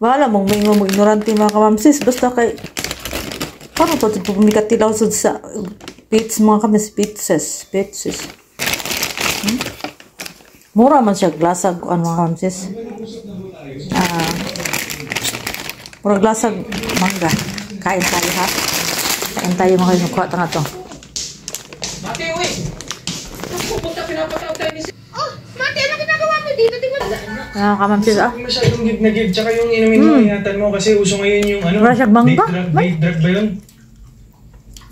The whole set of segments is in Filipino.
Bahala mong may mo ignorante mga kamamsis. Basta kay paano to pumikat tilaw sa pits mga kamis pitses. Mura man siya glasag ano mga kamamsis. Mura glasag mangga. Kain tayo ha. Kain tayo mga kinukuha tanga to. Mati, uwi! Pupunta pinapataw tayo ni Oh, Mati, ano ginagawa mo dito? Di ba? Kamamsis masyadong give na give. Tsaka yung inumin mo, ingatan mo kasi uso ngayon yung ano. Wala siyang mangga? Date drug ba yun?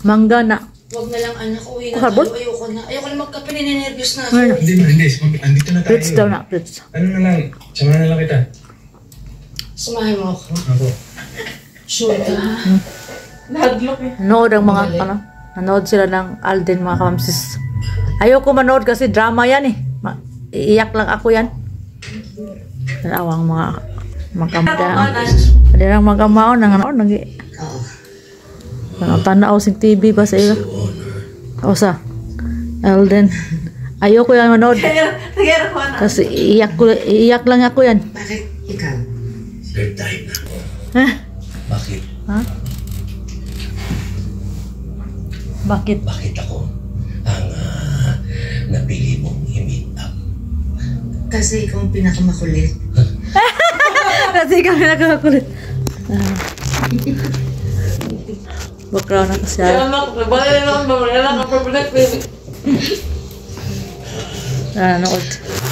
Mangga na. Huwag na lang anak, uwi na Sabon? tayo. Ayoko na. Ayoko na magkape, ninenervyos na ako. Ano? Hindi. Andito na tayo. Plits daw na, plits. Ano na lang, samahan na lang kita. Sumahin mo ako. Ako. Sure ka ha? Nahadlok eh. Nanood ang mga, nanood sila ng Alden mga kamamsis. Ayoko manood kasi drama yan eh. Iiyak lang ako yan. Tarawang mga magkamdaan. Hindi lang magkamaon ng ano, tanaw sing TV ba sa iyo? O sa Alden. Ayoko yan manood. Kasi iiyak lang ako yan. Bakit ikaw? Third time na. Bakit? Ha? Bakit? Bakit ako ang napili mong i-meet up? Kasi ikaw ang pinakamakulit. Kasi kami nagkakakulit. Background na kasi. Nanood.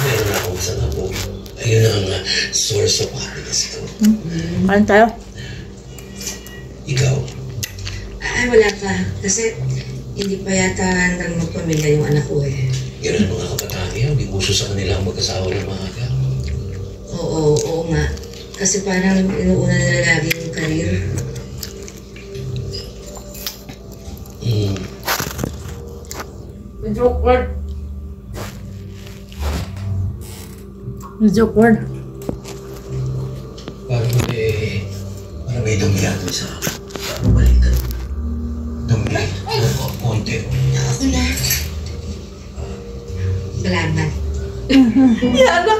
Meron akong isang apo. Ayun ang source of happiness ko. Kain tayo. Ikaw? Ay, wala pa. Kasi hindi pa yata handang magpamilya yung anak ko eh. Yan ang mga kabataan niya. Hindi uso sa kanila ang mag-asawa ng maaga. Oo nga. Kasi parang inuuna nila lagi yung career. Joke word. Joke word. Parang may dumiyato sa balikan. Dumi. Konti. Ako na. Salamat. Yana.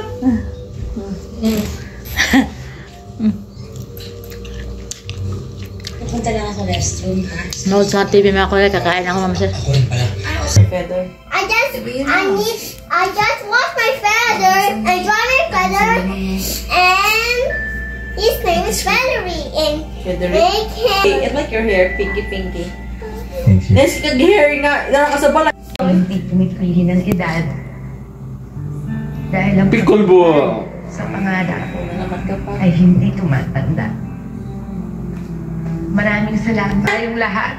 Pupunta lang ako restroom ha. Nood sa TV mga kuya, kakain ako mamasa. Ako rin pala. Feather. I just washed my feather and dry my feather, and his name is Feathery, and make him. I like your hair, pinky. Nes kag-hair nga, nakasabala. Hindi pumipili ng edad dahil ang Pickleball! sa pangarap ay hindi tumatanda. Maraming salamat tayong lahat.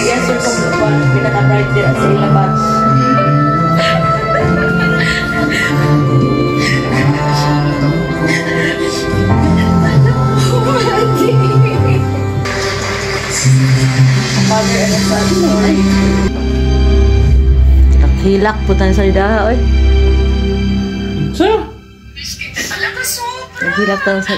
Yes, sir, kung pinaka-bright din sa ilabas. Father and a son story. Hilak po tayo sa idaha, oy. Sir? Hilak tayo sa